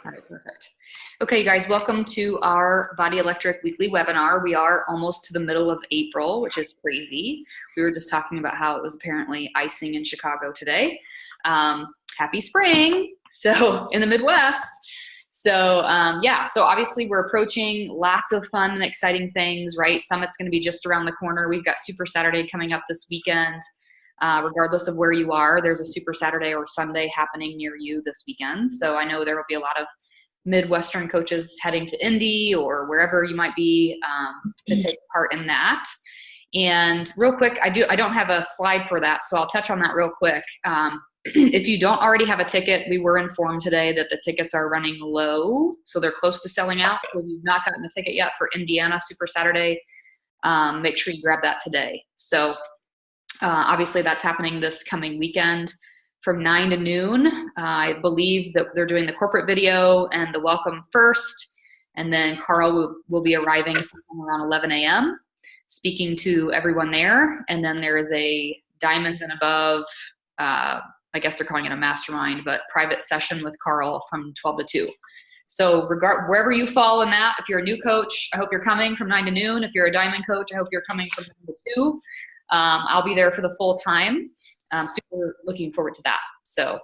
All right, perfect. Okay, guys, welcome to our Body Electric weekly webinar. We are almost to the middle of April, which is crazy. We were just talking about how it was apparently icing in Chicago today. Happy spring, so in the Midwest. So yeah, so obviously we're approaching lots of fun and exciting things, right? Summit's gonna be just around the corner. We've got Super Saturday coming up this weekend. Regardless of where you are, there's a Super Saturday or Sunday happening near you this weekend. So I know there will be a lot of Midwestern coaches heading to Indy or wherever you might be to take part in that. And real quick, I don't have a slide for that, so I'll touch on that real quick. If you don't already have a ticket, we were informed today that the tickets are running low, so they're close to selling out. If you've not gotten the ticket yet for Indiana Super Saturday, make sure you grab that today. So obviously that's happening this coming weekend from 9 to noon. I believe that they're doing the corporate video and the welcome first, and then Carl will be arriving sometime around 11 a.m. speaking to everyone there. And then there is a diamonds and above, I guess they're calling it a mastermind, but private session with Carl from 12 to 2. So wherever you fall in that, if you're a new coach, I hope you're coming from 9 to noon. If you're a diamond coach, I hope you're coming from 9 to 2. I'll be there for the full time. Super looking forward to that. So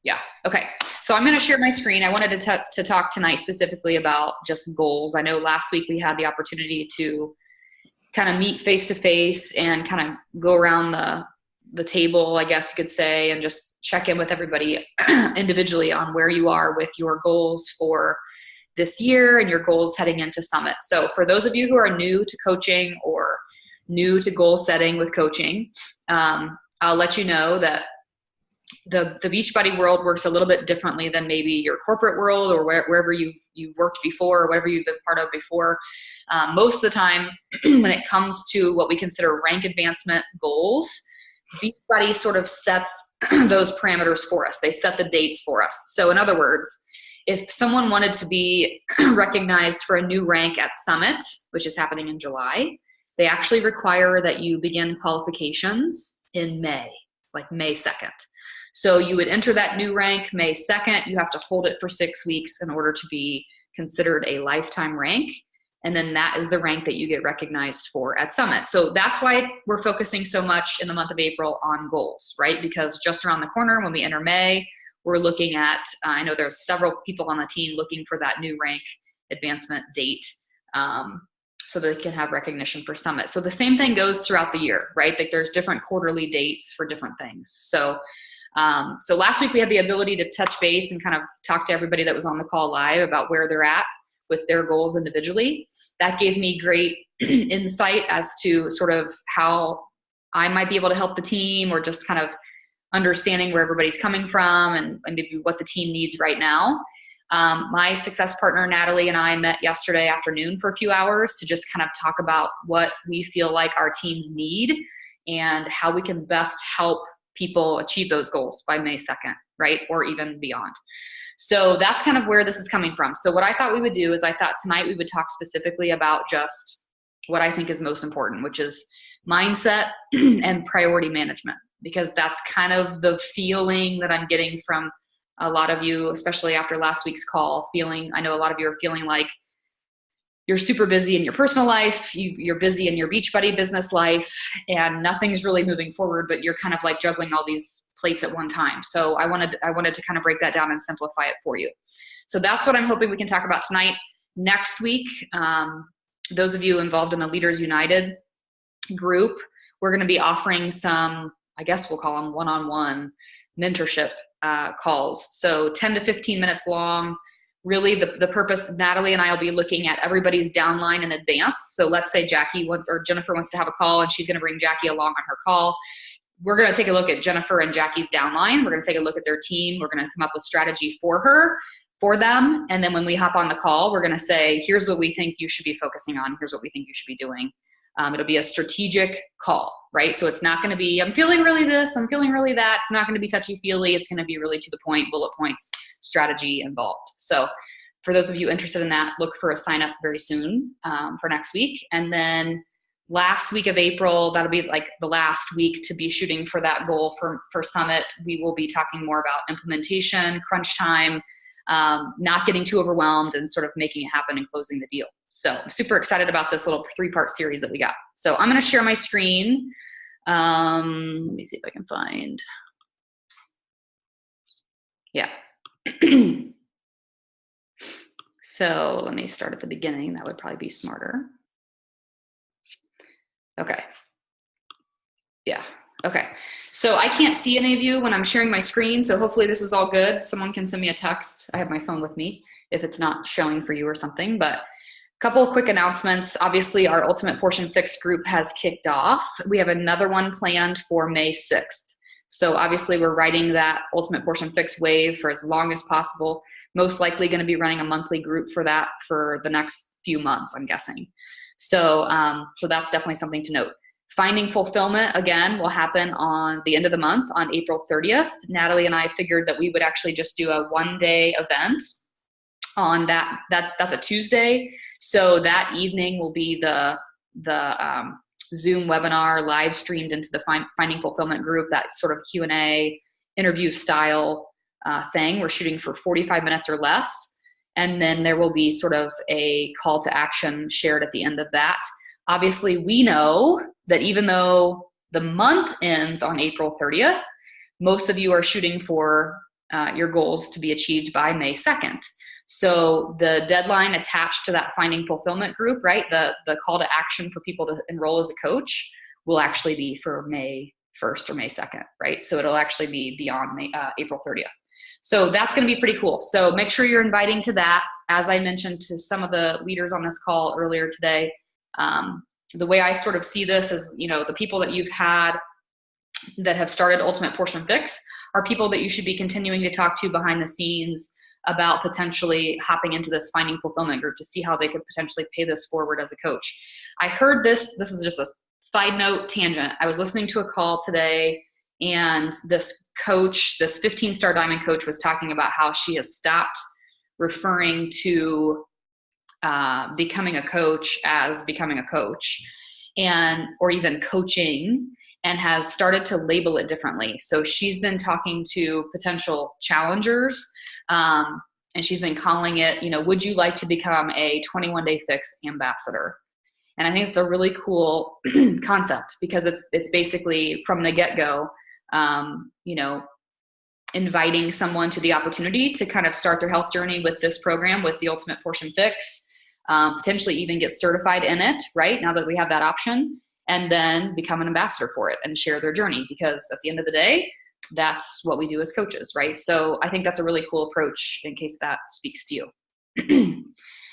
yeah, okay. So I'm going to share my screen. I wanted to talk tonight specifically about just goals. I know last week we had the opportunity to kind of meet face to face and kind of go around the table, I guess you could say, and just check in with everybody individually on where you are with your goals for this year and your goals heading into Summit. So for those of you who are new to coaching or new to goal setting with coaching, I'll let you know that the Beachbody world works a little bit differently than maybe your corporate world or wherever you've worked before or whatever you've been part of before. Most of the time, when it comes to what we consider rank advancement goals, Beachbody sort of sets those parameters for us. They set the dates for us. So in other words, if someone wanted to be recognized for a new rank at Summit, which is happening in July, they actually require that you begin qualifications in May, like May 2nd. So you would enter that new rank May 2nd. You have to hold it for 6 weeks in order to be considered a lifetime rank. And then that is the rank that you get recognized for at Summit. So that's why we're focusing so much in the month of April on goals, right? Because just around the corner when we enter May, we're looking at, I know there's several people on the team looking for that new rank advancement date. So they can have recognition for Summit. So the same thing goes throughout the year, right? Like there's different quarterly dates for different things. So, so last week we had the ability to touch base and kind of talk to everybody that was on the call live about where they're at with their goals individually. That gave me great insight as to sort of how I might be able to help the team, or just kind of understanding where everybody's coming from and maybe what the team needs right now. My success partner, Natalie, and I met yesterday afternoon for a few hours to just kind of talk about what we feel like our teams need and how we can best help people achieve those goals by May 2nd, right? Or even beyond. So that's kind of where this is coming from. So what I thought we would do is I thought tonight we would talk specifically about just what I think is most important, which is mindset and priority management, because that's kind of the feeling that I'm getting from a lot of you, especially after last week's call, I know a lot of you are feeling like you're super busy in your personal life, you're busy in your Beachbody business life, and nothing's really moving forward, but you're kind of like juggling all these plates at one time. So I wanted to kind of break that down and simplify it for you. So that's what I'm hoping we can talk about tonight. Next week, those of you involved in the Leaders United group, we're going to be offering some, I guess we'll call them one-on-one mentorship calls. So 10 to 15 minutes long. Really the purpose, Natalie and I will be looking at everybody's downline in advance. So let's say Jackie wants, or Jennifer wants to have a call and she's going to bring Jackie along on her call. We're going to take a look at Jennifer and Jackie's downline. We're going to take a look at their team. We're going to come up with strategy for them. And then when we hop on the call, we're going to say, here's what we think you should be focusing on. Here's what we think you should be doing. It'll be a strategic call, right? So it's not going to be, I'm feeling really this, I'm feeling really that. It's not going to be touchy-feely. It's going to be really to the point, bullet points, strategy involved. So for those of you interested in that, look for a sign up very soon for next week. And then last week of April, that'll be like the last week to be shooting for that goal for Summit. We will be talking more about implementation, crunch time, not getting too overwhelmed and sort of making it happen and closing the deal. So I'm super excited about this little 3-part series that we got. So I'm going to share my screen. Let me see if I can find. Yeah. So let me start at the beginning. That would probably be smarter. Okay. Yeah. Okay. So I can't see any of you when I'm sharing my screen. So hopefully this is all good. Someone can send me a text. I have my phone with me if it's not showing for you or something. But a couple of quick announcements. Obviously, our Ultimate Portion Fix group has kicked off. We have another one planned for May 6th. So obviously we're riding that Ultimate Portion Fix wave for as long as possible. Most likely going to be running a monthly group for that for the next few months, I'm guessing. So, so that's definitely something to note. Finding Fulfillment, again, will happen on the end of the month on April 30th. Natalie and I figured that we would actually just do a one-day event on that's a Tuesday. So that evening will be the Zoom webinar live streamed into the Finding Fulfillment group, that sort of Q&A interview style thing. We're shooting for 45 minutes or less. And then there will be sort of a call to action shared at the end of that. Obviously, we know that even though the month ends on April 30th, most of you are shooting for your goals to be achieved by May 2nd. So the deadline attached to that Finding Fulfillment group, right, the call to action for people to enroll as a coach will actually be for May 1st or May 2nd, right? So it'll actually be beyond April 30th. So that's going to be pretty cool. So make sure you're inviting to that. As I mentioned to some of the leaders on this call earlier today, the way I sort of see this is, you know, the people that you've had that have started Ultimate Portion Fix are people that you should be continuing to talk to behind the scenes about potentially hopping into this Finding Fulfillment group to see how they could potentially pay this forward as a coach. I heard this is just a side note tangent. I was listening to a call today, and this coach, this 15-star diamond coach, was talking about how she has stopped referring to becoming a coach as becoming a coach, or even coaching, and has started to label it differently. So she's been talking to potential challengers, and she's been calling it, you know, would you like to become a 21-day fix ambassador? And I think it's a really cool concept, because it's basically from the get-go, you know, inviting someone to the opportunity to kind of start their health journey with this program, with the Ultimate Portion Fix, potentially even get certified in it, right, now that we have that option, and then become an ambassador for it and share their journey, because at the end of the day, that's what we do as coaches, right? So I think that's a really cool approach, in case that speaks to you.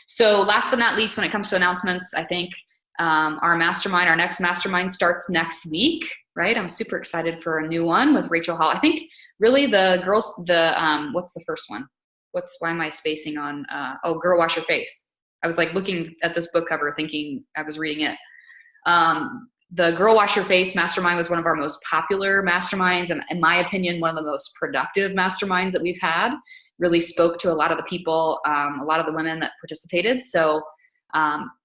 So last but not least, when it comes to announcements, I think our next mastermind starts next week, right? I'm super excited for a new one with Rachel Hall. I think really the girls, what's the first one? Why am I spacing on, Girl Wash Your Face. I was like looking at this book cover thinking I was reading it. The Girl Wash Your Face mastermind was one of our most popular masterminds, and in my opinion, one of the most productive masterminds that we've had. Really spoke to a lot of the people, a lot of the women that participated. So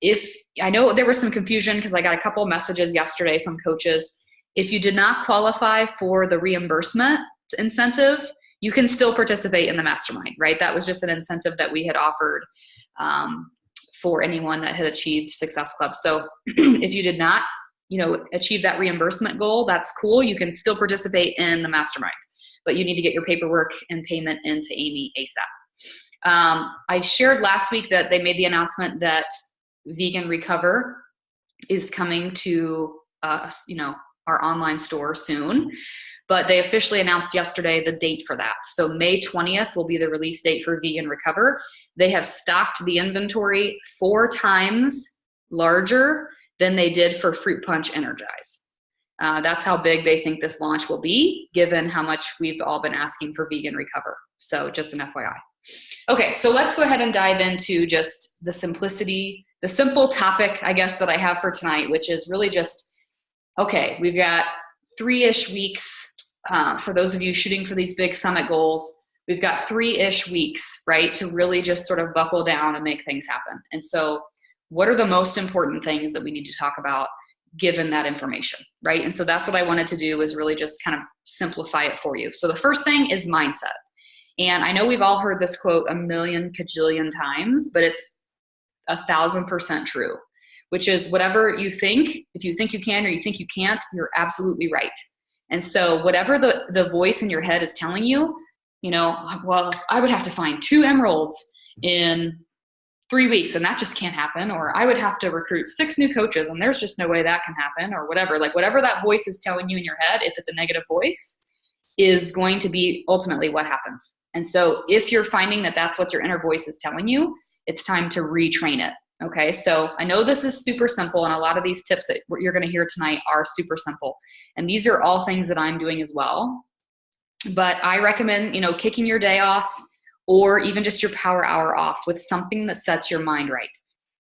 if I know there was some confusion, because I got a couple of messages yesterday from coaches. If you did not qualify for the reimbursement incentive, you can still participate in the mastermind, right? That was just an incentive that we had offered for anyone that had achieved Success Club. So if you did not, you know, achieve that reimbursement goal, that's cool. You can still participate in the mastermind, but you need to get your paperwork and payment into Amy ASAP. I shared last week that they made the announcement that Vegan Recover is coming to you know, our online store soon, but they officially announced yesterday the date for that. So May 20th will be the release date for Vegan Recover. They have stocked the inventory 4 times larger than they did for Fruit Punch Energize. That's how big they think this launch will be, given how much we've all been asking for Vegan Recover. So just an FYI. Okay, so let's go ahead and dive into just the simple topic, I guess, that I have for tonight, which is really just, okay, we've got 3-ish weeks. For those of you shooting for these big summit goals, we've got 3-ish weeks, right, to really just sort of buckle down and make things happen. And so what are the most important things that we need to talk about given that information, right? And so that's what I wanted to do, is really just kind of simplify it for you. So the first thing is mindset. And I know we've all heard this quote a million kajillion times, but it's 1,000% true, which is whatever you think, if you think you can or you think you can't, you're absolutely right. And so whatever the voice in your head is telling you, well, I would have to find 2 emeralds in 3 weeks and that just can't happen, or I would have to recruit 6 new coaches and there's just no way that can happen, or whatever. Like whatever that voice is telling you in your head, if it's a negative voice, is going to be ultimately what happens. And so if you're finding that that's what your inner voice is telling you, it's time to retrain it. Okay, so I know this is super simple, and a lot of these tips that you're going to hear tonight are super simple. And these are all things that I'm doing as well. But I recommend, kicking your day off, or even just your power hour off with something that sets your mind right.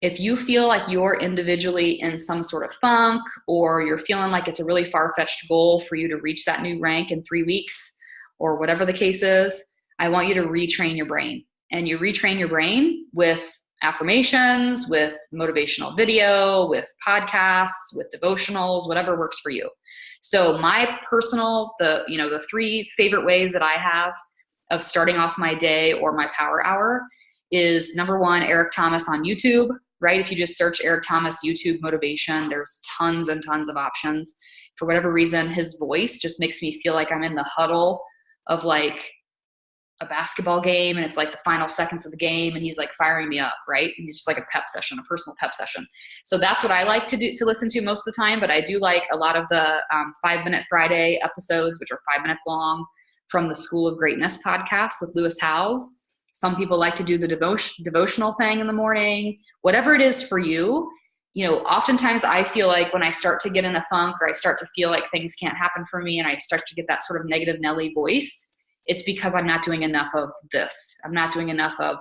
If you feel like you're individually in some sort of funk, or you're feeling like it's a really far-fetched goal for you to reach that new rank in 3 weeks, or whatever the case is, I want you to retrain your brain. And you retrain your brain with affirmations, with motivational video, with podcasts, with devotionals, whatever works for you. So my personal, the 3 favorite ways that I have of starting off my day or my power hour is, number 1, Eric Thomas on YouTube, right? If you just search Eric Thomas YouTube motivation, there's tons and tons of options. For whatever reason, his voice just makes me feel like I'm in the huddle of like a basketball game, and it's like the final seconds of the game, and he's like firing me up, right? He's just like a pep session, a personal pep session. So that's what I like to listen to most of the time. But I do like a lot of the 5 Minute Friday episodes, which are 5 minutes long, from the School of Greatness podcast with Lewis Howes. Some people like to do the devotional thing in the morning. Whatever it is for you, oftentimes I feel like when I start to get in a funk, or I start to feel like things can't happen for me, and I start to get that sort of negative Nelly voice, it's because I'm not doing enough of this. I'm not doing enough of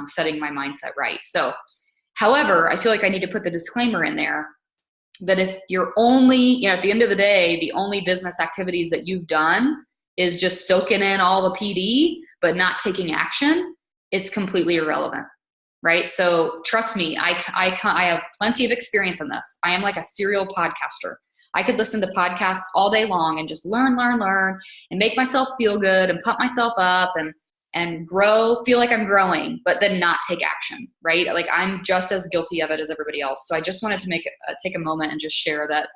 setting my mindset right. So, however, I feel like I need to put the disclaimer in there that if you're only, at the end of the day, the only business activities that you've done is just soaking in all the PD, but not taking action, it's completely irrelevant, right? So trust me, I have plenty of experience in this. I am like a serial podcaster. I could listen to podcasts all day long and just learn, and make myself feel good and pump myself up and grow, feel like I'm growing, but then not take action, right? Like I'm just as guilty of it as everybody else. So I just wanted to take a moment and just share that,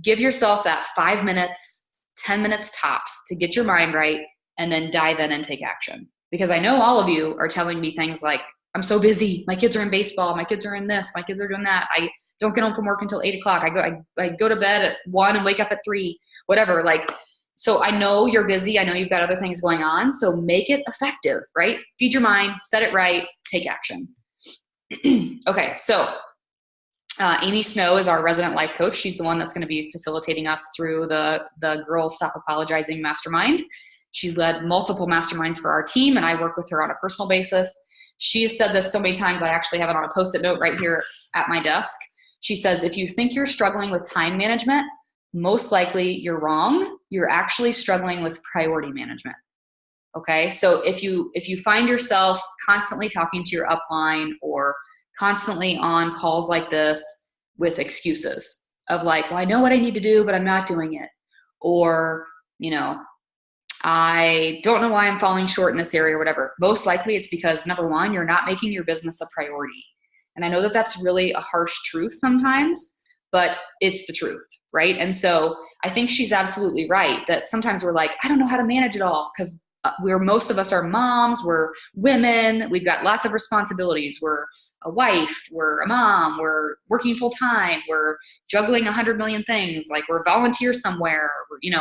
give yourself that 5 minutes, 10 minutes tops to get your mind right, and then dive in and take action. Because I know all of you are telling me things like, I'm so busy. My kids are in baseball. My kids are in this. My kids are doing that. I don't get home from work until 8 o'clock. I go to bed at 1 and wake up at 3, whatever. So I know you're busy. I know you've got other things going on. So make it effective, right? Feed your mind, set it right, take action. Okay. So Amy Snow is our resident life coach. She's the one that's going to be facilitating us through the Girls Stop Apologizing Mastermind. She's led multiple masterminds for our team, and I work with her on a personal basis. She has said this so many times, I actually have it on a Post-it note right here at my desk. She says, if you think you're struggling with time management, most likely you're wrong. You're actually struggling with priority management. Okay, so if you find yourself constantly talking to your upline, or constantly on calls like this with excuses of like, well, I know what I need to do, but I'm not doing it. Or, I don't know why I'm falling short in this area or whatever. Most likely it's because, number 1, you're not making your business a priority. And I know that that's really a harsh truth sometimes, but it's the truth, right? And so I think she's absolutely right that sometimes we're like, I don't know how to manage it all, because most of us are moms, we're women, we've got lots of responsibilities. We're a wife, we're a mom, we're working full time, we're juggling 100 million things, like we're volunteer somewhere,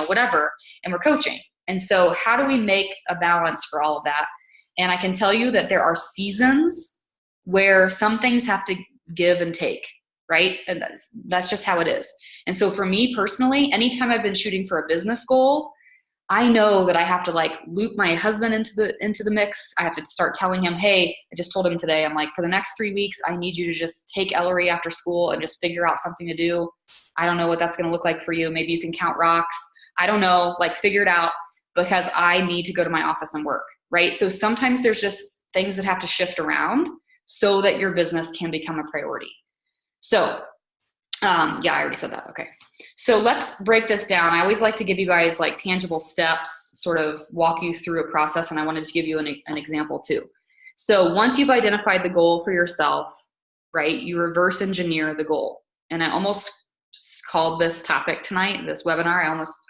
whatever, and we're coaching. And so how do we make a balance for all of that? And I can tell you that there are seasons where some things have to give and take, right? And that's just how it is. And so for me personally, anytime I've been shooting for a business goal, I know that I have to loop my husband into the mix. I have to start telling him, hey, I just told him today, I'm like, for the next 3 weeks, I need you to just take Ellery after school and just figure out something to do. I don't know what that's going to look like for you. Maybe you can count rocks. I don't know, figure it out, because I need to go to my office and work, right? So sometimes there's just things that have to shift around so that your business can become a priority. So, I already said that. Okay. So let's break this down. I always like to give you guys like tangible steps, sort of walk you through a process, and I wanted to give you an example too. So once you've identified the goal for yourself, right, you reverse engineer the goal. And I almost called this topic tonight, this webinar,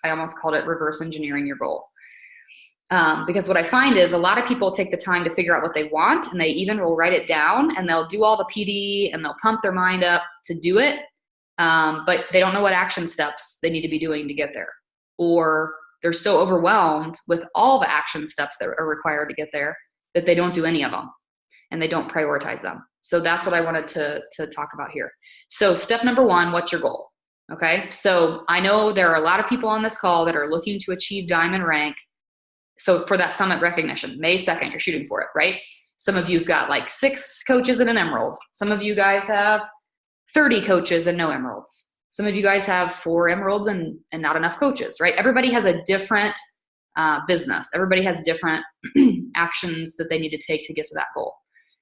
I almost called it reverse engineering your goal. Because what I find is a lot of people take the time to figure out what they want, and they even will write it down, and they'll do all the PD and they'll pump their mind up to do it. But they don't know what action steps they need to be doing to get there. Or they're so overwhelmed with all the action steps that are required to get there that they don't do any of them and they don't prioritize them. So that's what I wanted to talk about here. So step number one, what's your goal? Okay. So I know there are a lot of people on this call that are looking to achieve diamond rank. So for that summit recognition, May 2nd, you're shooting for it, right? Some of you've got like 6 coaches and an emerald. Some of you guys have 30 coaches and no emeralds. Some of you guys have 4 emeralds and not enough coaches, right? Everybody has a different business. Everybody has different actions that they need to take to get to that goal.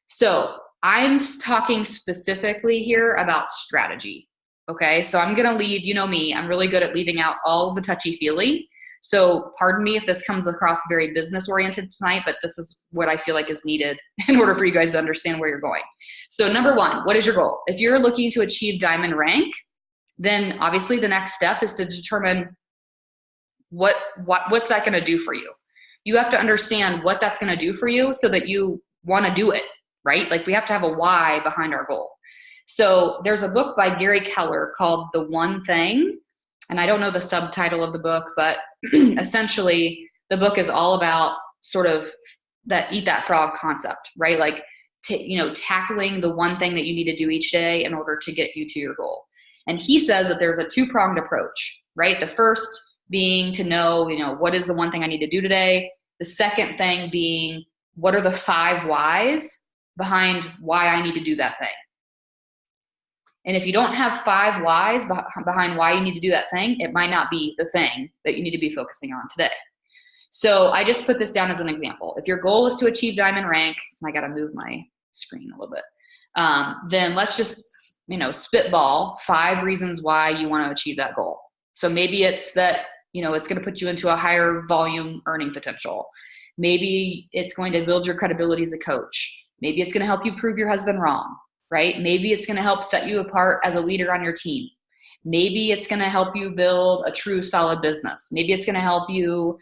So I'm talking specifically here about strategy, okay? So I'm gonna leave, you know me, I'm really good at leaving out all of the touchy-feely. So pardon me if this comes across very business-oriented tonight, but this is what I feel like is needed in order for you guys to understand where you're going. So number one, what is your goal? If you're looking to achieve diamond rank, then obviously the next step is to determine what's that gonna do for you. You have to understand what that's gonna do for you so that you wanna do it, right? Like we have to have a why behind our goal. So there's a book by Gary Keller called The One Thing. And I don't know the subtitle of the book, but essentially the book is all about sort of that eat that frog concept, right? Like, tackling the one thing that you need to do each day in order to get you to your goal. And he says that there's a 2-pronged approach, right? The first being to know, what is the one thing I need to do today? The second thing being, what are the 5 whys behind why I need to do that thing? And if you don't have 5 whys behind why you need to do that thing, it might not be the thing that you need to be focusing on today. So I just put this down as an example. If your goal is to achieve diamond rank, I got to move my screen a little bit, then let's just, spitball 5 reasons why you want to achieve that goal. So maybe it's that, it's going to put you into a higher volume earning potential. Maybe it's going to build your credibility as a coach. Maybe it's going to help you prove your husband wrong. Right? Maybe it's going to help set you apart as a leader on your team. Maybe it's going to help you build a true solid business. Maybe it's going to help you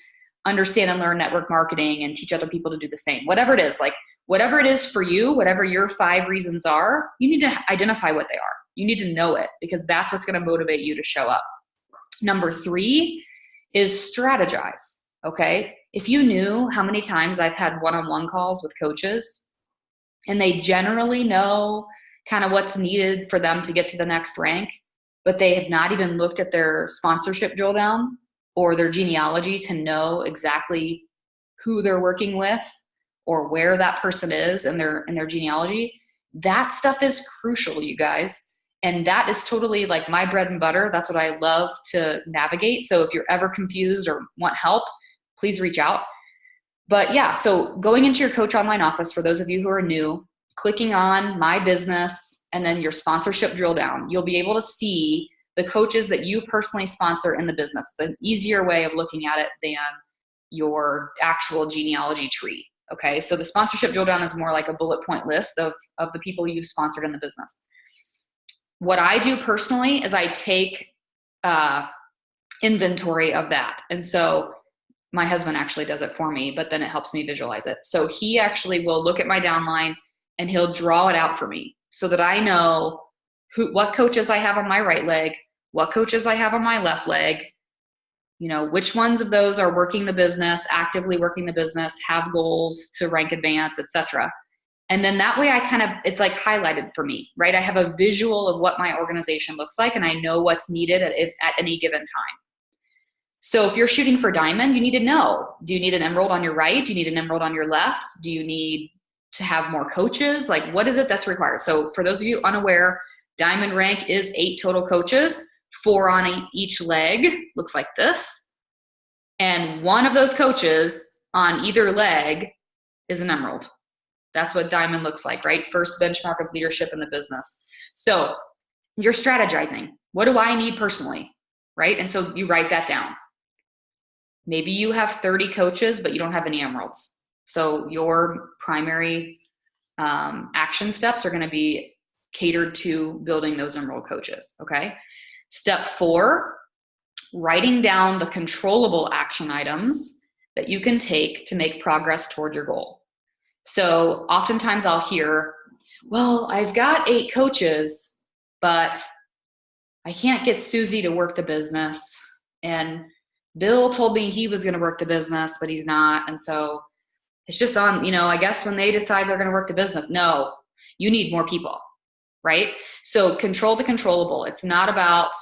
understand and learn network marketing and teach other people to do the same. Whatever it is, like whatever it is for you, whatever your 5 reasons are, you need to identify what they are. You need to know it because that's what's going to motivate you to show up. Number 3 is strategize. Okay. If you knew how many times I've had one-on-one calls with coaches and they generally know kind of what's needed for them to get to the next rank, but they have not even looked at their sponsorship drill down or their genealogy to know exactly who they're working with or where that person is in their genealogy. That stuff is crucial, you guys. And that is totally like my bread and butter. That's what I love to navigate. So if you're ever confused or want help, please reach out. But yeah, so going into your Coach Online office, for those of you who are new, clicking on My Business and then your sponsorship drill down, you'll be able to see the coaches that you personally sponsor in the business. It's an easier way of looking at it than your actual genealogy tree. Okay, so the sponsorship drill down is more like a bullet point list of the people you've sponsored in the business. What I do personally is I take inventory of that. And so my husband actually does it for me, but then it helps me visualize it. So he actually will look at my downline and he'll draw it out for me so that I know what coaches I have on my right leg, what coaches I have on my left leg, which ones of those are working the business, actively working the business, have goals to rank advance, etc. And then that way it's like highlighted for me, right? I have a visual of what my organization looks like and I know what's needed at any given time. So if you're shooting for diamond, you need to know, do you need an emerald on your right? Do you need an emerald on your left? Do you need to have more coaches? Like what is it that's required? So for those of you unaware, diamond rank is 8 total coaches, 4 on each leg, looks like this. And one of those coaches on either leg is an emerald. That's what diamond looks like, right? First benchmark of leadership in the business. So you're strategizing. What do I need personally? right? And so you write that down. Maybe you have 30 coaches, but you don't have any emeralds. So your primary action steps are going to be catered to building those emerald coaches, okay? Step 4, writing down the controllable action items that you can take to make progress toward your goal. So oftentimes I'll hear, well, I've got 8 coaches, but I can't get Susie to work the business. And Bill told me he was going to work the business, but he's not. And so it's just on, I guess when they decide they're going to work the business. No, you need more people, right? So control the controllable. It's not about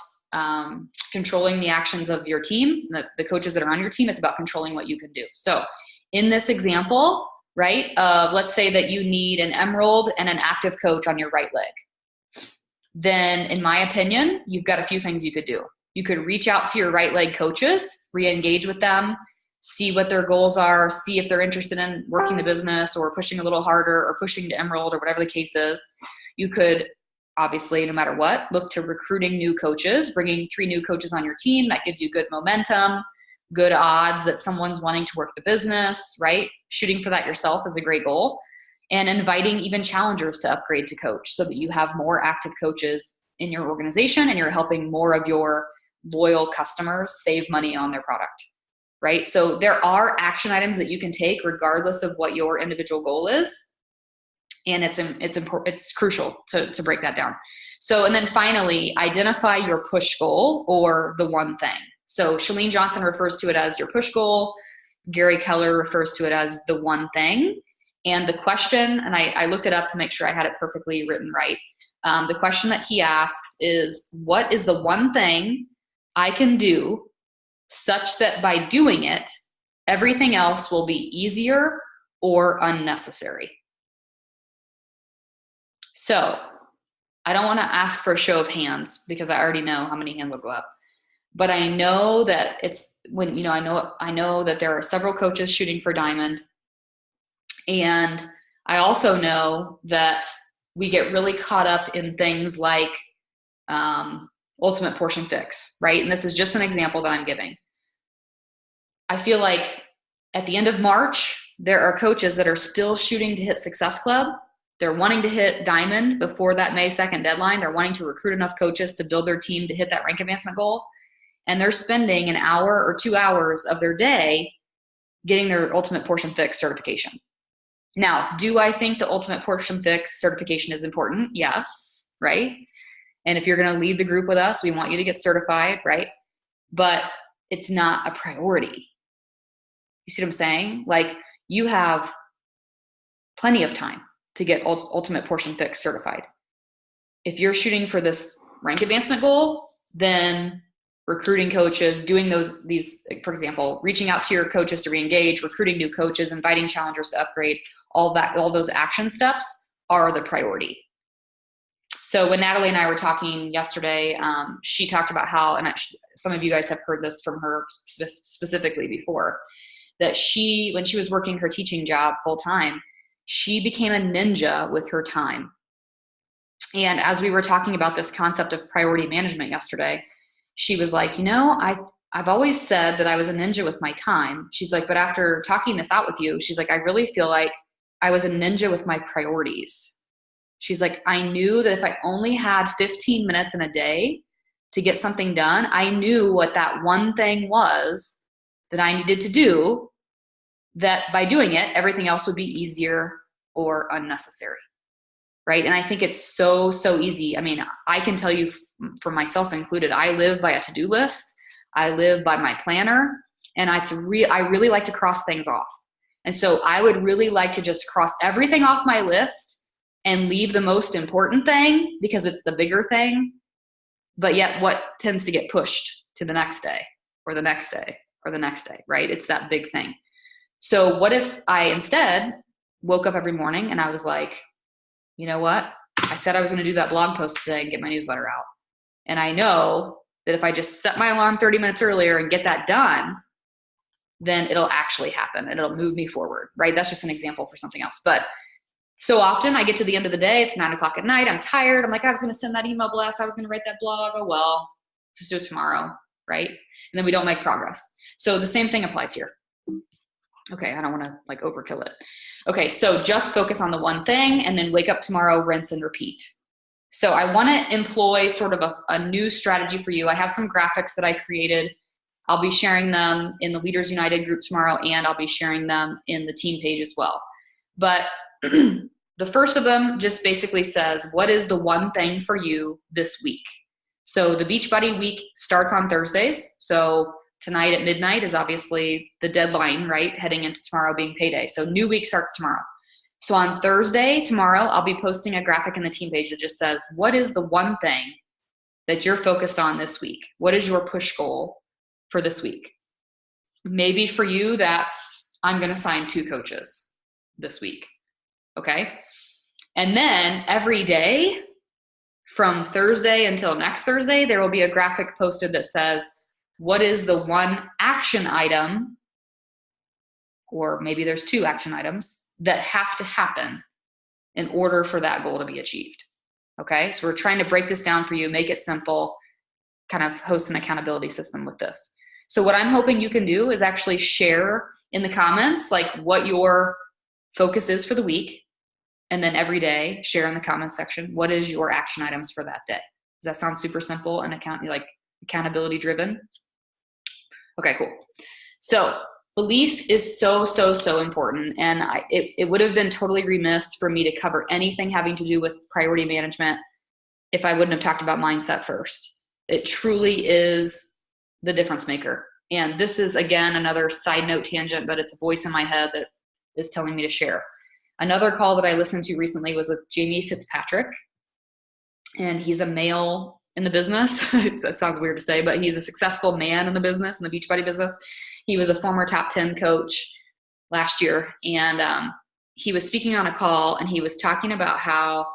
controlling the actions of your team, the coaches that are on your team. It's about controlling what you can do. So in this example, right, let's say that you need an emerald and an active coach on your right leg. Then in my opinion, you've got a few things you could do. You could reach out to your right leg coaches, re-engage with them, see what their goals are, see if they're interested in working the business or pushing a little harder or pushing to emerald or whatever the case is. You could obviously, no matter what, look to recruiting new coaches, bringing 3 new coaches on your team. That gives you good momentum, good odds that someone's wanting to work the business, right? Shooting for that yourself is a great goal. And inviting even challengers to upgrade to coach so that you have more active coaches in your organization and you're helping more of your loyal customers save money on their product, right? So there are action items that you can take regardless of what your individual goal is. And it's important, it's crucial to break that down. So, and then finally, identify your push goal or the one thing. So Chalene Johnson refers to it as your push goal. Gary Keller refers to it as the one thing. And the question, and I looked it up to make sure I had it perfectly written right. The question that he asks is, what is the one thing I can do such that by doing it, everything else will be easier or unnecessary? So I don't want to ask for a show of hands because I already know how many hands will go up. But I know that it's when, I know that there are several coaches shooting for diamond. And I also know that we get really caught up in things like ultimate portion fix, right? And this is just an example that I'm giving. I feel like at the end of March, there are coaches that are still shooting to hit Success Club. They're wanting to hit diamond before that May 2nd deadline. They're wanting to recruit enough coaches to build their team to hit that rank advancement goal. And they're spending an hour or 2 hours of their day getting their ultimate portion fix certification. Now, do I think the ultimate portion fix certification is important? Yes, right? And if you're going to lead the group with us, we want you to get certified, right? But it's not a priority. You see what I'm saying? Like, you have plenty of time to get ultimate portion fix certified. If you're shooting for this rank advancement goal, then recruiting coaches, doing these, for example, reaching out to your coaches to re-engage, recruiting new coaches, inviting challengers to upgrade, all those action steps are the priority. So when Natalie and I were talking yesterday, she talked about how, and some of you guys have heard this from her specifically before, that when she was working her teaching job full time, she became a ninja with her time. And as we were talking about this concept of priority management yesterday, she was like, I've always said that I was a ninja with my time. She's like, but after talking this out with you, she's like, I really feel like I was a ninja with my priorities. She's like, I knew that if I only had 15 minutes in a day to get something done, I knew what that one thing was that I needed to do, that by doing it, everything else would be easier or unnecessary, right? And I think it's so easy. I mean, I can tell you for myself included, I live by a to-do list. I live by my planner, and I really like to cross things off. And so I would really like to just cross everything off my list and leave the most important thing because it's the bigger thing. But yet what tends to get pushed to the next day or the next day or the next day, right? It's that big thing. So what if I instead woke up every morning and I was like, you know what? I said I was going to do that blog post today and get my newsletter out. And I know that if I just set my alarm 30 minutes earlier and get that done, then it'll actually happen and it'll move me forward, right? That's just an example for something else. But so often I get to the end of the day, it's 9 o'clock at night, I'm tired. I'm like, I was going to send that email blast. I was going to write that blog. Oh, well, just do it tomorrow. right? And then we don't make progress. So the same thing applies here. Okay, I don't want to like overkill it. Okay, so just focus on the one thing and then wake up tomorrow, rinse and repeat. So I want to employ sort of a new strategy for you. I have some graphics that I created. I'll be sharing them in the Leaders United group tomorrow, and I'll be sharing them in the team page as well. But the first of them just basically says, what is the one thing for you this week? So the Beachbody week starts on Thursdays. So tonight at midnight is obviously the deadline, right? Heading into tomorrow being payday. So new week starts tomorrow. So on Thursday, tomorrow, I'll be posting a graphic in the team page that just says, what is the one thing that you're focused on this week? What is your push goal for this week? Maybe for you, that's I'm going to sign 2 coaches this week. Okay. And then every day from Thursday until next Thursday, there will be a graphic posted that says, what is the one action item, or maybe there's 2 action items that have to happen in order for that goal to be achieved. Okay. So we're trying to break this down for you, make it simple, kind of host an accountability system with this. So what I'm hoping you can do is actually share in the comments, like what your focus is for the week. And then every day share in the comments section, what is your action items for that day? Does that sound super simple and accountability driven? Okay, cool. So belief is so important. And it would have been totally remiss for me to cover anything having to do with priority management if I wouldn't have talked about mindset first. It truly is the difference maker. And this is, again, another side note tangent, but it's a voice in my head that is telling me to share. Another call that I listened to recently was with Jamie Fitzpatrick, and he's a male in the business. That sounds weird to say, but he's a successful man in the business, in the Beachbody business. He was a former top 10 coach last year, and he was speaking on a call, and he was talking about how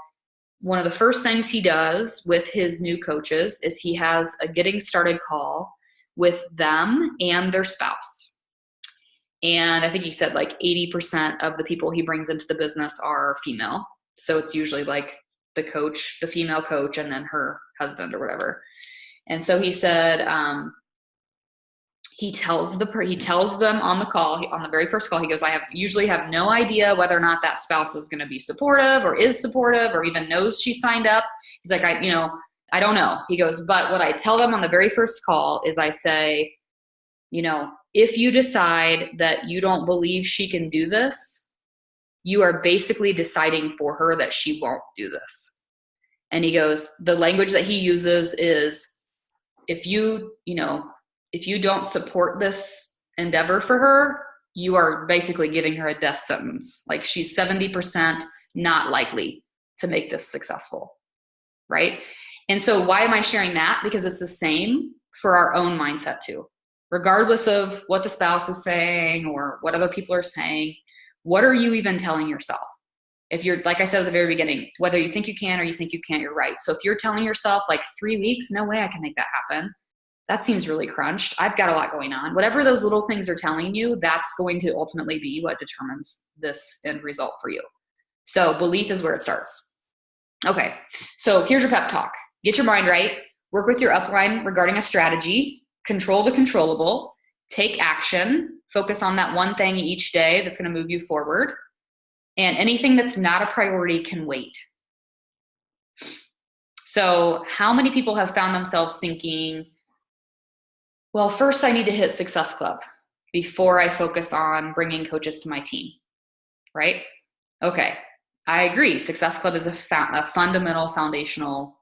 one of the first things he does with his new coaches is he has a getting started call with them and their spouse. And I think he said like 80% of the people he brings into the business are female. So it's usually like the coach, the female coach, and then her husband or whatever. And so he said, he tells them on the call, on the very first call, he goes, I usually have no idea whether or not that spouse is going to be supportive or is supportive or even knows she signed up. He's like, I don't know. He goes, but what I tell them on the very first call is I say, if you decide that you don't believe she can do this, you are basically deciding for her that she won't do this. And he goes, the language that he uses is, if you don't support this endeavor for her, you are basically giving her a death sentence. Like, she's 70% not likely to make this successful, right? And so why am I sharing that? Because it's the same for our own mindset too. Regardless of what the spouse is saying or what other people are saying, what are you even telling yourself? If you're, like I said at the very beginning, whether you think you can or you think you can't, you're right. So if you're telling yourself like 3 weeks, no way I can make that happen. That seems really crunched. I've got a lot going on. Whatever those little things are telling you, that's going to ultimately be what determines this end result for you. So belief is where it starts. Okay, so here's your pep talk. Get your mind right. Work with your upline regarding a strategy. Control the controllable. Take action. Focus on that one thing each day that's going to move you forward. And anything that's not a priority can wait. So how many people have found themselves thinking, well, first I need to hit Success Club before I focus on bringing coaches to my team, right? Okay, I agree. Success Club is a fundamental, foundational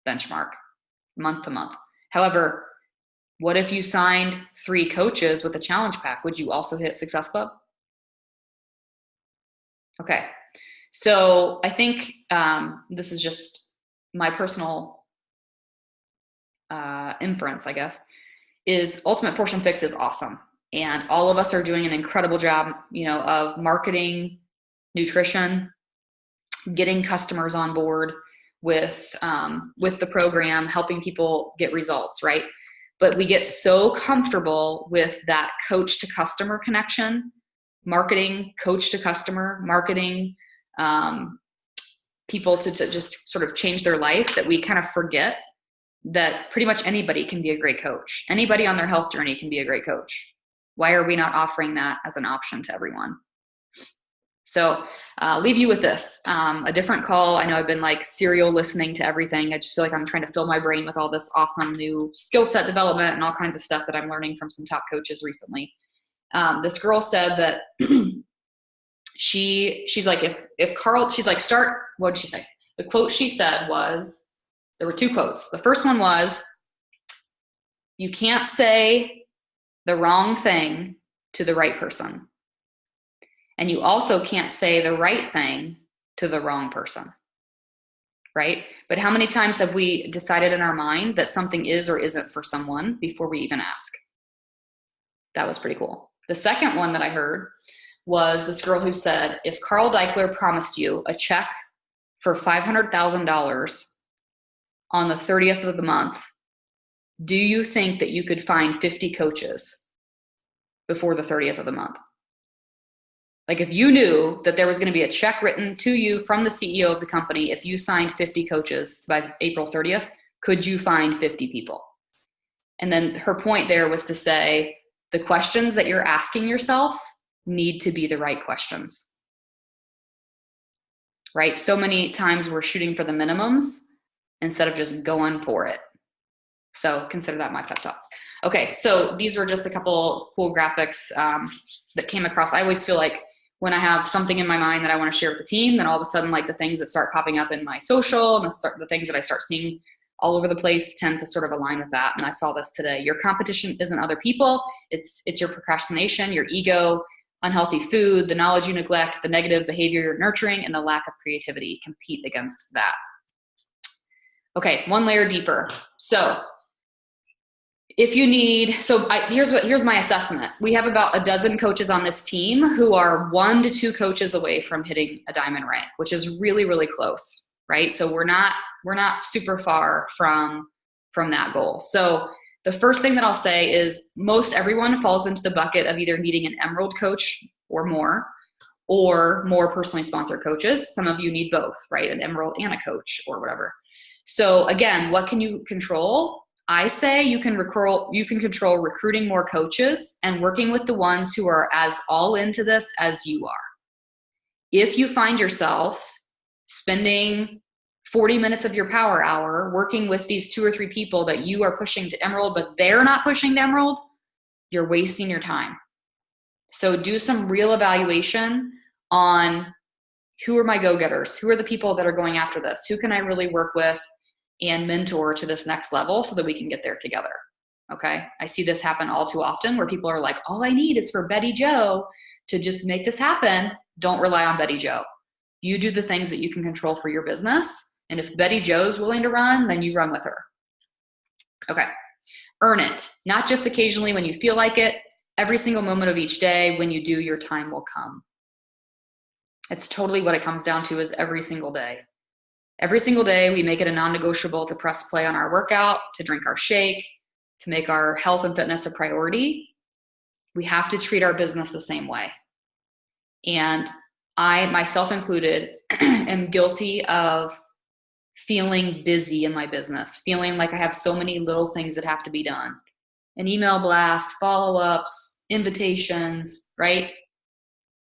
benchmark, month to month. However, what if you signed 3 coaches with a challenge pack? Would you also hit Success Club? Okay, so I think this is just my personal inference, I guess, is Ultimate Portion Fix is awesome. And all of us are doing an incredible job, of marketing, nutrition, getting customers on board with the program, helping people get results, right? But we get so comfortable with that coach to customer connection, marketing, coach to customer, marketing, people to just sort of change their life, that we kind of forget that pretty much anybody can be a great coach. Anybody on their health journey can be a great coach. Why are we not offering that as an option to everyone? So leave you with this, a different call. I know I've been like serial listening to everything. I just feel like I'm trying to fill my brain with all this awesome new skill set development and all kinds of stuff that I'm learning from some top coaches recently. This girl said that she's like, if Carl, she's like, what did she say? The quote she said was, there were two quotes. The first one was, you can't say the wrong thing to the right person. And you also can't say the right thing to the wrong person, right? But how many times have we decided in our mind that something is or isn't for someone before we even ask? That was pretty cool. The second one that I heard was this girl who said, if Carl Deichler promised you a check for $500,000 on the 30th of the month, do you think that you could find 50 coaches before the 30th of the month? Like if you knew that there was going to be a check written to you from the CEO of the company, if you signed 50 coaches by April 30th, could you find 50 people? And then her point there was to say, the questions that you're asking yourself need to be the right questions, right? So many times we're shooting for the minimums instead of just going for it. So consider that my pep talk. Okay, so these were just a couple cool graphics that came across. I always feel like when I have something in my mind that I want to share with the team, then all of a sudden, like the things that start popping up in my social and the things that I start seeing all over the place tend to sort of align with that. And I saw this today. Your competition isn't other people. It's your procrastination, your ego, unhealthy food, the knowledge you neglect, the negative behavior you're nurturing, and the lack of creativity. Compete against that. Okay, one layer deeper. So if you need, here's my assessment. We have about a dozen coaches on this team who are 1 to 2 coaches away from hitting a diamond rank, which is really, really close, right? So we're not super far from that goal. So the first thing that I'll say is most everyone falls into the bucket of either needing an emerald coach or more personally sponsored coaches. Some of you need both, right? An emerald and a coach or whatever. So again, what can you control? I say you can control recruiting more coaches and working with the ones who are as all into this as you are. If you find yourself spending 40 minutes of your power hour working with these 2 or 3 people that you are pushing to emerald, but they're not pushing to emerald, you're wasting your time. So do some real evaluation on who are my go-getters, who are the people that are going after this, who can I really work with and mentor to this next level so that we can get there together, okay? I see this happen all too often where people are like, all I need is for Betty Joe to just make this happen. Don't rely on Betty Joe. You do the things that you can control for your business, and if Betty Joe's willing to run, then you run with her. Okay, earn it. Not just occasionally when you feel like it, every single moment of each day. When you do, your time will come. It's totally what it comes down to, is every single day. Every single day, we make it a non-negotiable to press play on our workout, to drink our shake, to make our health and fitness a priority. We have to treat our business the same way. And I, myself included, am guilty of feeling busy in my business, feeling like I have so many little things that have to be done. An email blast, follow-ups, invitations, right?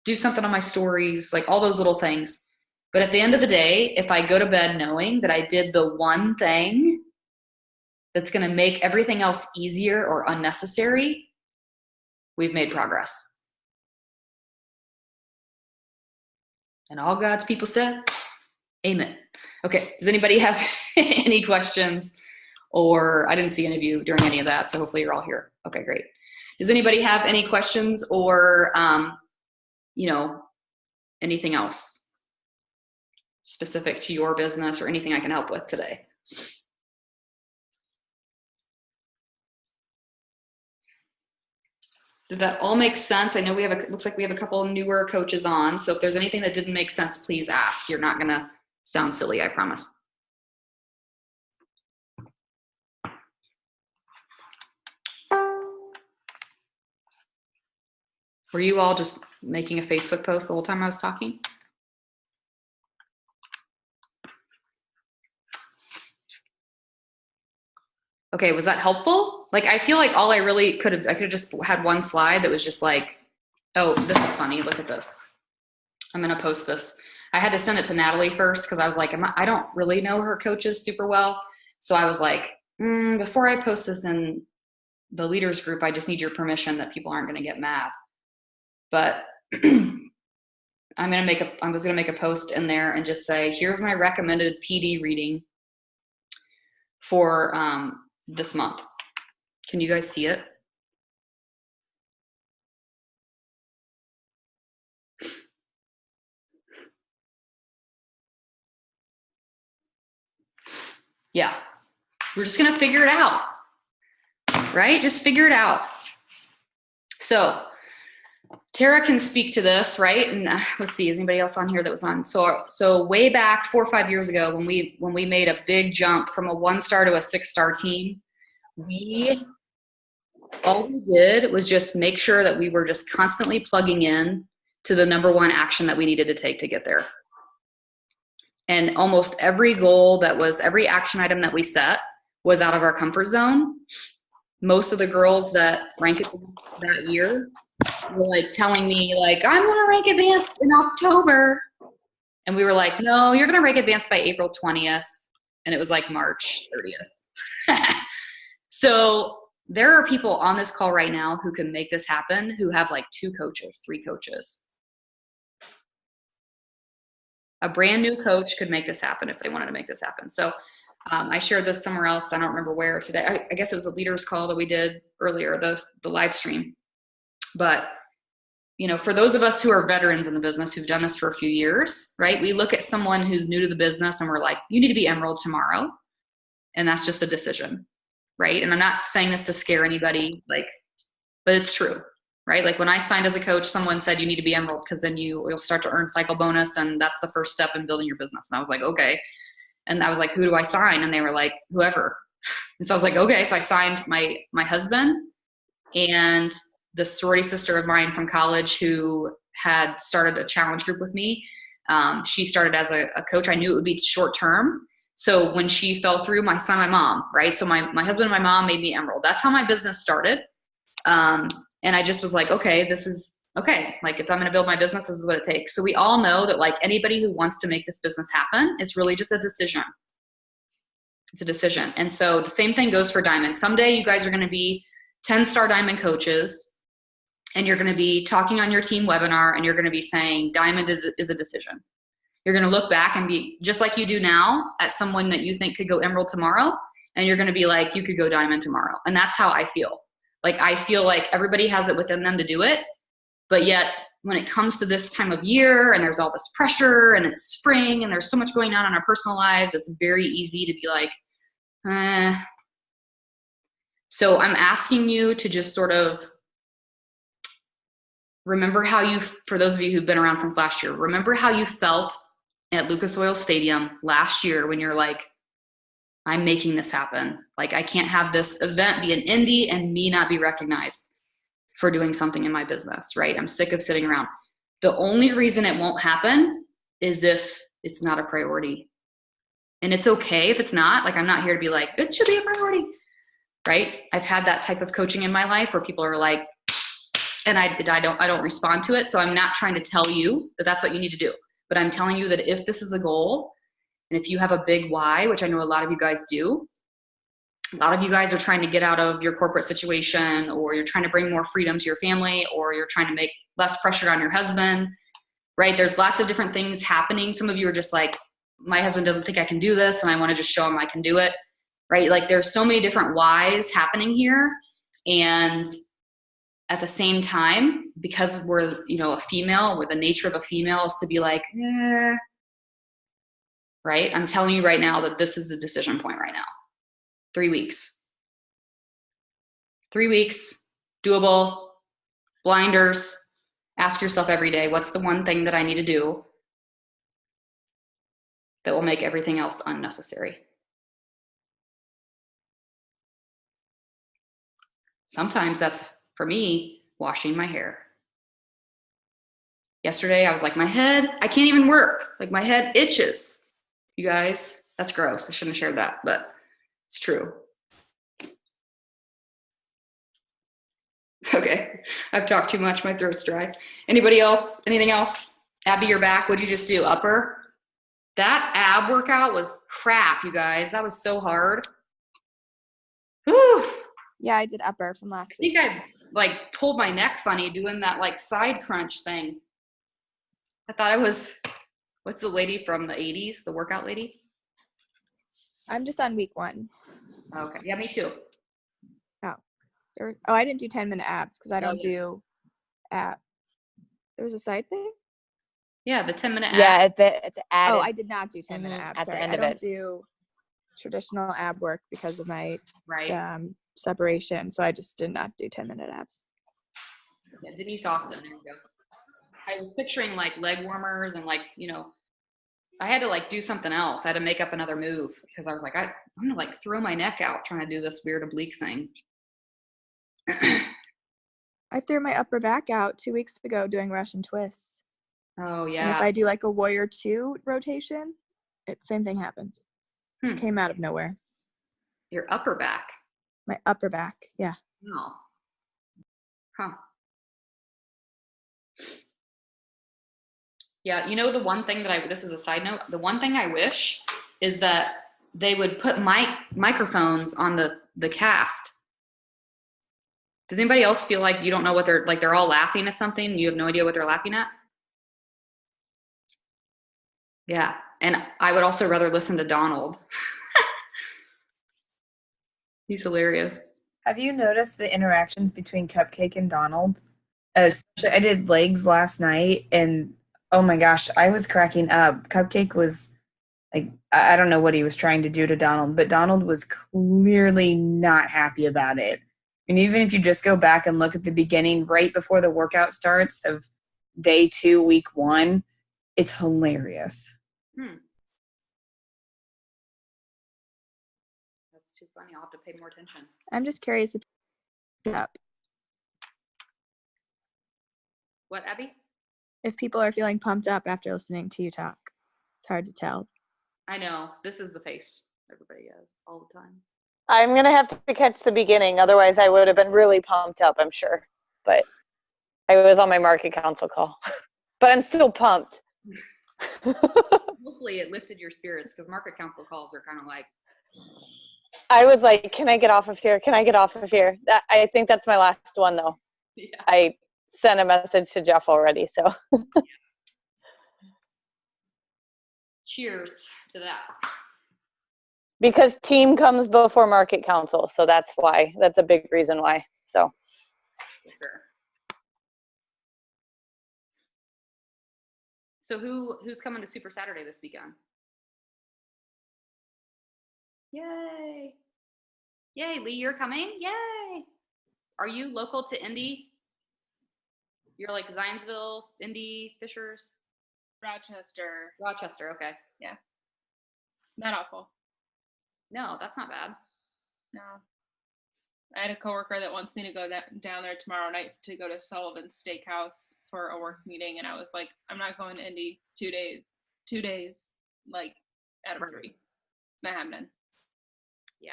Do something on my stories, like all those little things. But at the end of the day, if I go to bed knowing that I did the one thing that's going to make everything else easier or unnecessary, we've made progress. And all God's people said, amen. Okay, does anybody have any questions? Or I didn't see any of you during any of that, so hopefully you're all here. Okay, great. Does anybody have any questions or, anything else specific to your business or anything I can help with today? Did that all make sense? I know looks like we have a couple of newer coaches on. So if there's anything that didn't make sense, please ask. You're not gonna sound silly, I promise. Were you all just making a Facebook post the whole time I was talking? Okay, was that helpful? Like, I feel like all I really I could have just had one slide that was just like, oh, this is funny. Look at this. I'm going to post this. I had to send it to Natalie first because I was like, I don't really know her coaches super well. So I was like, before I post this in the leaders group, I just need your permission that people aren't going to get mad. But I was going to make a post in there and just say, here's my recommended PD reading for this month. Can you guys see it? Yeah, we're just going to figure it out, right? Just figure it out. So Tara can speak to this, right? And let's see, is anybody else on here that was on? So way back 4 or 5 years ago, when we made a big jump from a 1-star to a 6-star team, all we did was just make sure that we were just constantly plugging in to the #1 action that we needed to take to get there. And almost every goal every action item that we set was out of our comfort zone. Most of the girls that ranked that year were like telling me like, I'm gonna rank advanced in October. And we were like, no, you're gonna rank advanced by April 20th. And it was like March 30th. So there are people on this call right now who can make this happen, who have like 2 coaches, 3 coaches. A brand new coach could make this happen if they wanted to make this happen. So I shared this somewhere else. I don't remember where today. I guess it was the leaders call that we did earlier, the live stream. But for those of us who are veterans in the business, who've done this for a few years, right? We look at someone who's new to the business and we're like, you need to be Emerald tomorrow. And that's just a decision, right? And I'm not saying this to scare anybody, but it's true, right? Like when I signed as a coach, someone said you need to be Emerald because then you'll start to earn cycle bonus, and that's the first step in building your business. And I was like, okay. And I was like, who do I sign? And they were like, whoever. And so I was like, okay. So I signed my husband and the sorority sister of mine from college who had started a challenge group with me. She started as a coach. I knew it would be short term. So when she fell through, my son, my mom, right? So my husband and my mom made me Emerald. That's how my business started. And I just was like, okay, this is okay. Like if I'm going to build my business, this is what it takes. So we all know that like anybody who wants to make this business happen, it's really just a decision. It's a decision. And so the same thing goes for Diamond. Someday you guys are going to be 10-star Diamond coaches, and you're going to be talking on your team webinar, and you're going to be saying Diamond is a decision. You're going to look back and be just like you do now at someone that you think could go Emerald tomorrow, and you're going to be like, you could go Diamond tomorrow. And that's how I feel. Like I feel like everybody has it within them to do it, but yet when it comes to this time of year and there's all this pressure and it's spring and there's so much going on in our personal lives, it's very easy to be like, So I'm asking you to just sort of remember how for those of you who've been around since last year, remember how you felt at Lucas Oil Stadium last year when you're like, I'm making this happen. Like I can't have this event be an indie and me not be recognized for doing something in my business, right? I'm sick of sitting around. The only reason it won't happen is if it's not a priority. And it's okay if it's not. Like I'm not here to be like, it should be a priority, right? I've had that type of coaching in my life where people are like, and I don't respond to it. So I'm not trying to tell you that that's what you need to do. But I'm telling you that if this is a goal, and if you have a big why, which I know a lot of you guys do, a lot of you guys are trying to get out of your corporate situation, or you're trying to bring more freedom to your family, or you're trying to make less pressure on your husband, right? There's lots of different things happening. Some of you are just like, my husband doesn't think I can do this, and I want to just show him I can do it, right? Like there's so many different whys happening here. And at the same time, because we're, a female, where the nature of a female is to be like, right? I'm telling you right now that this is the decision point right now. 3 weeks. 3 weeks, doable, blinders. Ask yourself every day, what's the one thing that I need to do that will make everything else unnecessary? Sometimes that's, for me, washing my hair. Yesterday, I was like, my head, I can't even work. Like my head itches. You guys, that's gross. I shouldn't have shared that, but it's true. Okay. I've talked too much. My throat's dry. Anybody else? Anything else? Abby, you're back. What'd you just do? Upper? That ab workout was crap, you guys. That was so hard. Whew. Yeah, I did upper from last week. I think I like pulled my neck funny doing that like side crunch thing. I thought I was, what's the lady from the 80s? The workout lady? I'm just on week 1. Okay. Yeah, me too. I didn't do 10-minute abs because I don't do ab. There was a side thing? Yeah, the 10-minute ab. Yeah, it's added. Oh, I did not do 10-minute abs. At Sorry, the end I of don't it. do traditional ab work because of my Right. separation, so I just did not do 10-minute abs. Yeah, Denise Austin. There you go. I was picturing like leg warmers and like, you know, I had to like do something else. I had to make up another move because I was like, I'm gonna like throw my neck out trying to do this weird oblique thing. I threw my upper back out 2 weeks ago doing Russian twists. Oh yeah. And if I do like a warrior 2 rotation, same thing happens. It came out of nowhere. Your upper back. My upper back, yeah. Oh. Huh. Yeah, you know the one thing that this is a side note, the one thing I wish is that they would put microphones on the cast. Does anybody else feel like you don't know what they're all laughing at something, you have no idea what they're laughing at? Yeah, and I would also rather listen to Donald. He's hilarious. Have you noticed the interactions between Cupcake and Donald? Especially, I did legs last night, and oh my gosh, I was cracking up. Cupcake was like, I don't know what he was trying to do to Donald, but Donald was clearly not happy about it. And even if you just go back and look at the beginning, right before the workout starts of day 2, week 1, it's hilarious. That's too funny. I'll have to pay more attention. I'm just curious if What, Abby? if people are feeling pumped up after listening to you talk. It's hard to tell. I know. This is the face everybody has all the time. I'm going to have to catch the beginning. Otherwise, I would have been really pumped up, I'm sure. But I was on my market council call. But I'm still pumped. Hopefully it lifted your spirits because market council calls are kind of like. I was like, can I get off of here? Can I get off of here? I think that's my last one, though. Yeah. I sent a message to Jeff already, so. Cheers to that. Because team comes before market council, so that's why. That's a big reason why. So. For sure. So who's coming to Super Saturday this weekend? Yay! Yay, Lee, you're coming? Yay! Are you local to Indy? You're like Zionsville, Indy, Fishers? Rochester. Rochester, okay. Yeah. Not awful. No, that's not bad. No. I had a coworker that wants me to go down there tomorrow night to go to Sullivan's Steakhouse for a work meeting, and I was like, I'm not going to Indy 2 days, like out of 3. It's not happening. Yeah.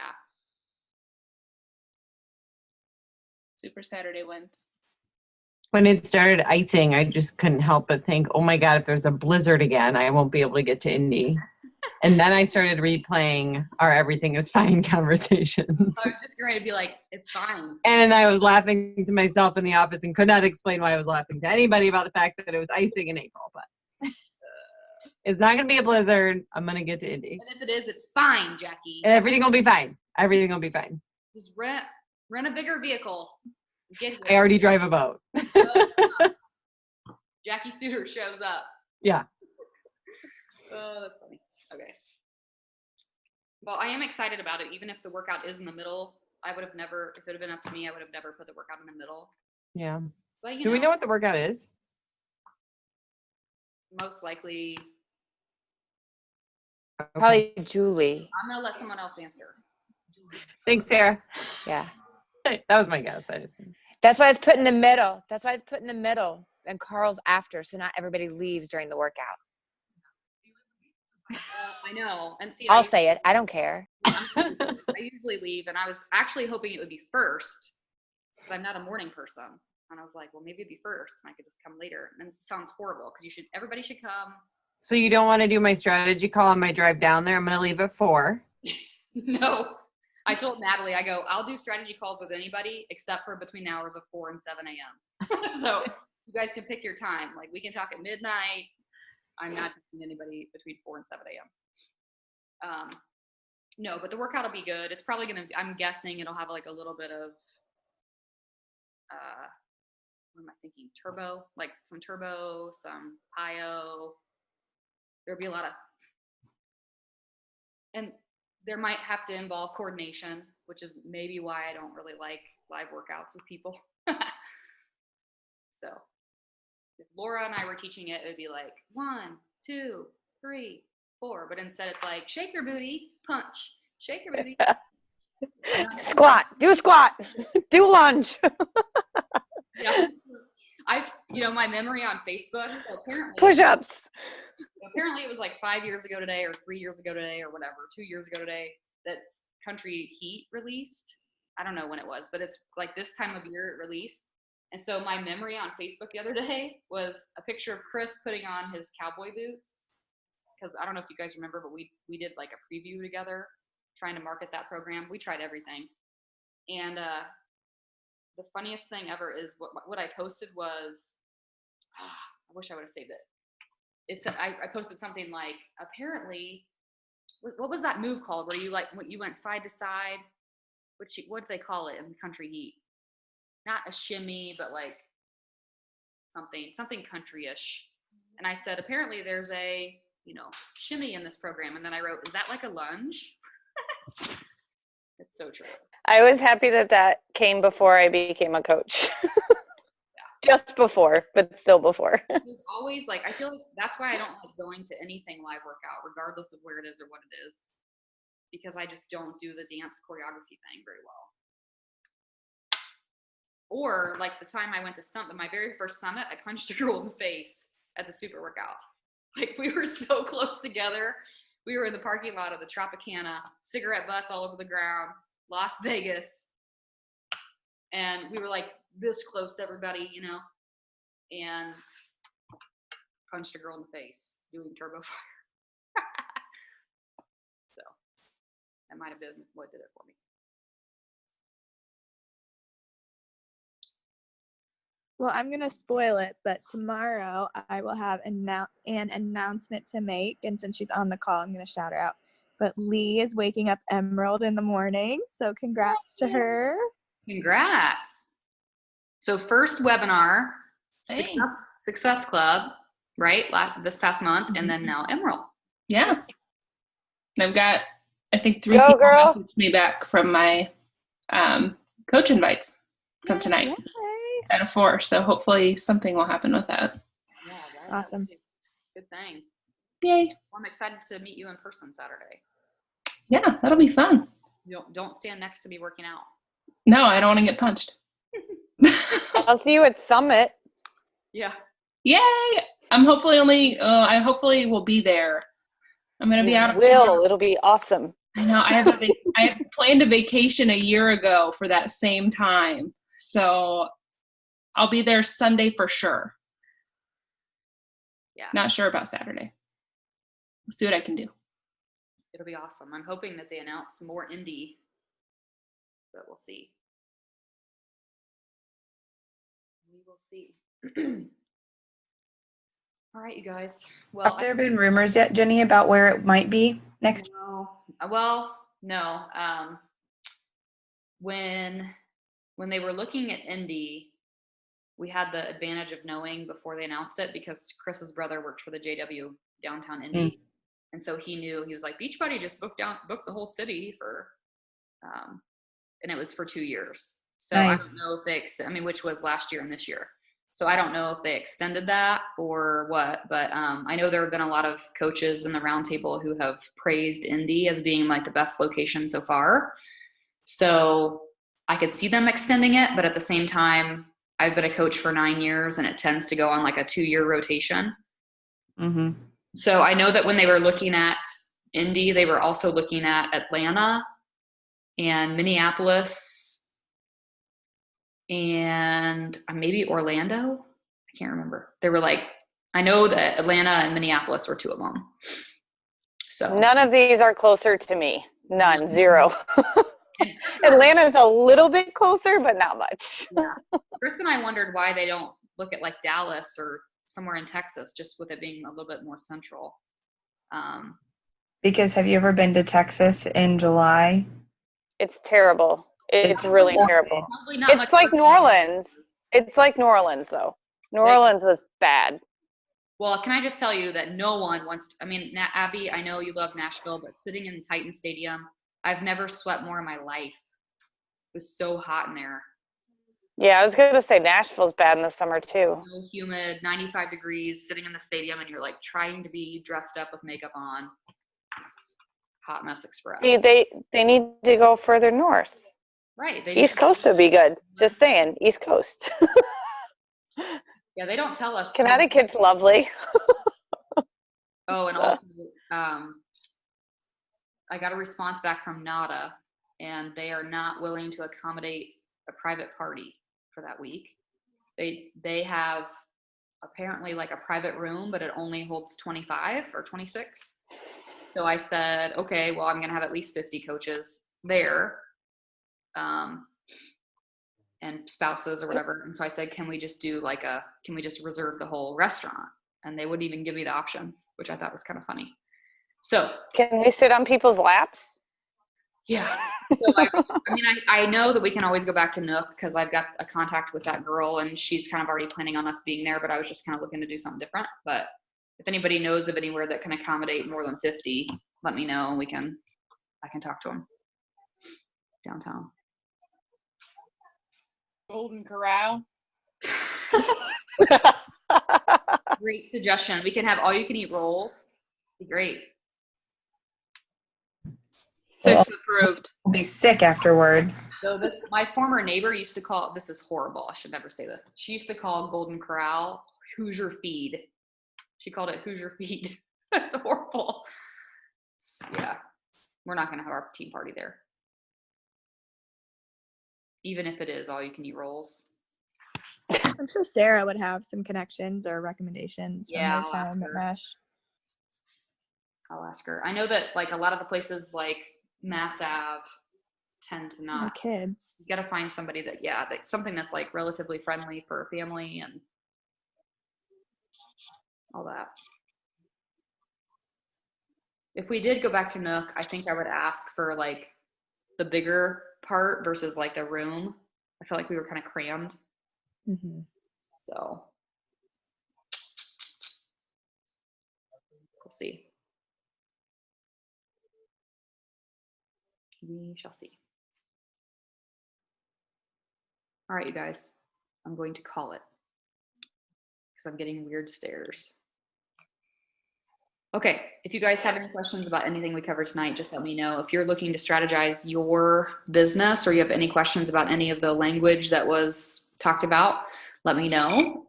Super Saturday wins. When it started icing, I just couldn't help but think, oh my God, if there's a blizzard again, I won't be able to get to Indy. And then I started replaying our everything is fine conversations. I was just going to be like, it's fine. And I was laughing to myself in the office and could not explain why I was laughing to anybody about the fact that it was icing in April. But it's not going to be a blizzard. I'm going to get to Indy. And if it is, it's fine, Jackie. And everything will be fine. Everything will be fine. Just rent a bigger vehicle. Get here. I already drive a boat. Jackie Suter shows up. Yeah. Oh, that's funny. Okay. Well, I am excited about it, even if the workout is in the middle. I would have never, if it had been up to me, I would have never put the workout in the middle. Yeah. But Do we know what the workout is? Most likely. Okay. Probably Julie. I'm going to let someone else answer. Thanks, Sarah. Yeah. That was my guess. I just. That's why it's put in the middle. That's why it's put in the middle. And Carl's after, so not everybody leaves during the workout. I know. And see, I'll say it. I don't care. I usually leave, and I was actually hoping it would be first because I'm not a morning person. And I was like, well, maybe it'd be first and I could just come later. And this sounds horrible because everybody should come. So you don't want to do my strategy call on my drive down there? I'm going to leave at 4. No. I told Natalie, I go, I'll do strategy calls with anybody except for between the hours of 4 and 7 a.m. So you guys can pick your time. Like we can talk at midnight. I'm not taking anybody between 4 and 7 a.m. No, but the workout will be good. It's probably going to, I'm guessing it'll have like a little bit of, what am I thinking? Turbo, like some turbo, some plyo. There'll be a lot of, and there might have to involve coordination, which is maybe why I don't really like live workouts with people. So if Laura and I were teaching it, it would be like 1, 2, 3, 4. But instead it's like, shake your booty, punch, shake your booty. Squat, do a squat, do lunge. Yeah. I've, my memory on Facebook, so apparently Push-ups. Apparently it was like 5 years ago today or 3 years ago today or whatever, 2 years ago today that Country Heat released. I don't know when it was, but it's like this time of year it released. And so my memory on Facebook the other day was a picture of Chris putting on his cowboy boots. Because I don't know if you guys remember, but we did like a preview together trying to market that program. We tried everything. And the funniest thing ever is what I posted was, I wish I would have saved it. I posted something like, apparently, what was that move called where you went side to side? What did they call it in Country Heat? Not a shimmy, but like something country-ish. And I said, apparently there's a, shimmy in this program. And then I wrote, is that like a lunge? It's so true. I was happy that came before I became a coach. Just before, but still before. There's always I feel like that's why I don't like going to anything live workout, regardless of where it is or what it is, because I just don't do the dance choreography thing very well. Or like the time I went to my very first summit, I punched a girl in the face at the super workout. Like we were so close together. We were in the parking lot of the Tropicana, cigarette butts all over the ground, Las Vegas. And we were like this close to everybody, and punched a girl in the face doing turbo fire. So that might have been what did it for me. Well, I'm going to spoil it, but tomorrow I will have an announcement to make. And since she's on the call, I'm going to shout her out. But Lee is waking up Emerald in the morning. So congrats to her. Congrats. So first webinar, Success Club, right? This past month. And then now Emerald. Yeah. I've got, I think 3 Go, people girl. messaged me back from my coach invites from tonight. Yay. Out of 4, so hopefully something will happen with that. Yeah, right. Awesome. Good thing. Yay. Well, I'm excited to meet you in person Saturday. Yeah, that'll be fun. Don't stand next to me working out. No, I don't want to get punched. I'll see you at Summit. Yeah. Yay! I hopefully will be there. I'm going to be out of town. It'll be awesome. I know. I had planned a vacation a year ago for that same time. So I'll be there Sunday for sure. Yeah. Not sure about Saturday. We'll see what I can do. It'll be awesome. I'm hoping that they announce more indie, but we'll see. We will see. All right, you guys. Well, Have there been rumors yet, Jenny, about where it might be next? No. Well, no. When they were looking at indie, we had the advantage of knowing before they announced it because Chris's brother worked for the JW downtown Indy. And so he knew, he was like, Beachbody just booked the whole city for, and it was for 2 years. So nice. I don't know if they, which was last year and this year. So I don't know if they extended that or what, but I know there have been a lot of coaches in the roundtable who have praised Indy as being like the best location so far. So I could see them extending it, but at the same time, I've been a coach for 9 years and it tends to go on like a 2-year rotation. Mm-hmm. So I know that when they were looking at Indy, they were also looking at Atlanta and Minneapolis and maybe Orlando. I can't remember. They were like, I know that Atlanta and Minneapolis were two of them. So None of these are closer to me. None. 0. and Atlanta's a little bit closer, but not much. yeah. Chris and I wondered why they don't look at like Dallas or somewhere in Texas, just with it being a little bit more central. Because have you ever been to Texas in July? It's terrible. It's really terrible. Probably not much It's like worse New than Orleans. It's like New Orleans, though. New Orleans was bad. Well, can I just tell you that no one wants to, I mean, Abby, I know you love Nashville, but sitting in Titan Stadium, I've never sweat more in my life. It was so hot in there. Yeah, I was going to say Nashville's bad in the summer, too. So humid, 95 degrees, sitting in the stadium, and you're like trying to be dressed up with makeup on. Hot mess express. See, they need to go further north. Right. East Coast would be good. Just saying, East Coast. Yeah, they don't tell us. Connecticut's lovely. Oh, and also, I got a response back from NADA, and they are not willing to accommodate a private party for that week. They have apparently like a private room, but it only holds 25 or 26. So I said, okay, well, I'm going to have at least 50 coaches there, and spouses or whatever. And so I said, can we just reserve the whole restaurant? And they wouldn't even give me the option, which I thought was kind of funny. So can we sit on people's laps? Yeah. So I know that we can always go back to Nook because I've got a contact with that girl, and she's kind of already planning on us being there, but I was just kind of looking to do something different. But if anybody knows of anywhere that can accommodate more than 50, let me know, and I can talk to them downtown. Golden Corral. Great suggestion. We can have all you can eat rolls. Be great. Six approved. I'll be sick afterward. So my former neighbor used to call, this is horrible, I should never say this. She used to call Golden Corral Hoosier Feed. She called it Hoosier Feed. That's horrible. Yeah, we're not going to have our team party there. Even if it is all you can eat rolls. I'm sure Sarah would have some connections or recommendations from Yeah, her time at Mesh. I'll ask her. I know that like a lot of the places like Mass Ave tend to not. My kids. You got to find somebody that's something that's like relatively friendly for a family and all that. If we did go back to Nook, I think I would ask for like the bigger part versus like the room. I felt like we were kind of crammed. Mm-hmm. So we'll see. We shall see. All right, you guys, I'm going to call it because I'm getting weird stares. Okay, if you guys have any questions about anything we covered tonight, just let me know. If you're looking to strategize your business or you have any questions about any of the language that was talked about, let me know.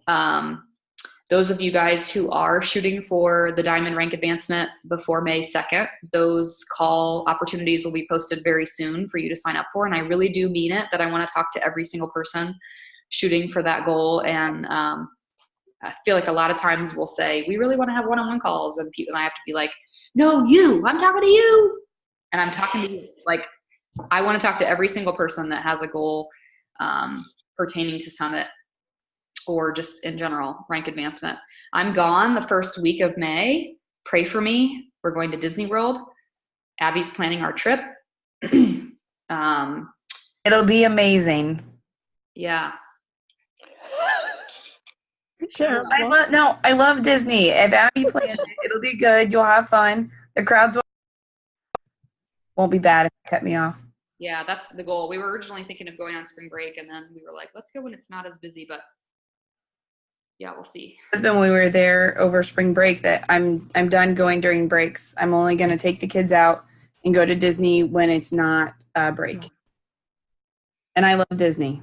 Those of you guys who are shooting for the Diamond rank advancement before May 2nd, those call opportunities will be posted very soon for you to sign up for. And I really do mean it that I want to talk to every single person shooting for that goal. And I feel like a lot of times we'll say, we really want to have one-on-one calls, and I have to be like, no, I'm talking to you. And I'm talking to you. Like, I want to talk to every single person that has a goal pertaining to Summit or just in general, rank advancement. I'm gone the first week of May. Pray for me. We're going to Disney World. Abby's planning our trip. It'll be amazing. Yeah. Terrible. I love Disney. If Abby plans it, it'll be good. You'll have fun. The crowds won't be bad if they cut me off. Yeah, that's the goal. We were originally thinking of going on spring break, and then we were like, let's go when it's not as busy, but yeah, we'll see. Husband, when we were there over spring break, that I'm done going during breaks. I'm only going to take the kids out and go to Disney when it's not a break. And I love Disney.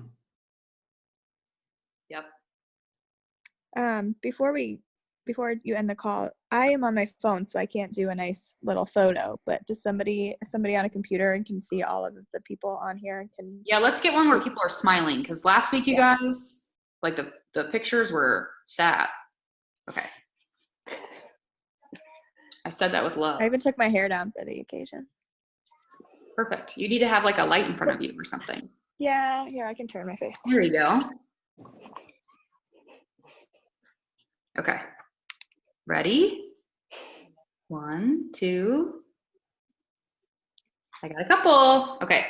Yep. Before we before you end the call, I am on my phone, so I can't do a nice little photo, but does somebody on a computer and can see all of the people on here and can. Yeah, let's get one where people are smiling, because last week, you guys, like the pictures were sad. Okay. I said that with love. I even took my hair down for the occasion. Perfect. You need to have like a light in front of you or something. Yeah, here, I can turn my face. Here you go. Okay. Ready? 1, 2. I got a couple. Okay.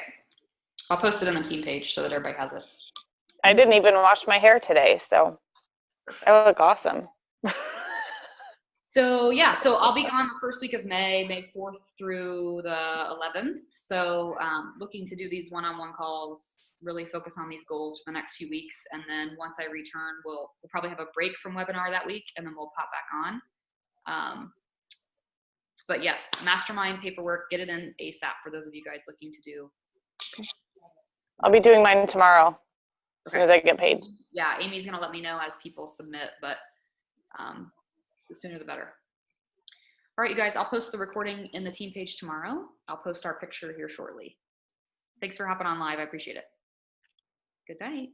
I'll post it on the team page so that everybody has it. I didn't even wash my hair today, so I look awesome. So yeah, so I'll be gone the first week of May 4th through the 11th. So looking to do these one-on-one calls, really focus on these goals for the next few weeks. And then once I return, we'll probably have a break from webinar that week, and then we'll pop back on. But yes, mastermind paperwork, get it in ASAP for those of you guys looking to do. I'll be doing mine tomorrow as soon as I get paid. Yeah, Amy's gonna let me know as people submit, but the sooner the better. All right, you guys, I'll post the recording in the team page tomorrow. I'll post our picture here shortly. Thanks for hopping on live. I appreciate it. Good night.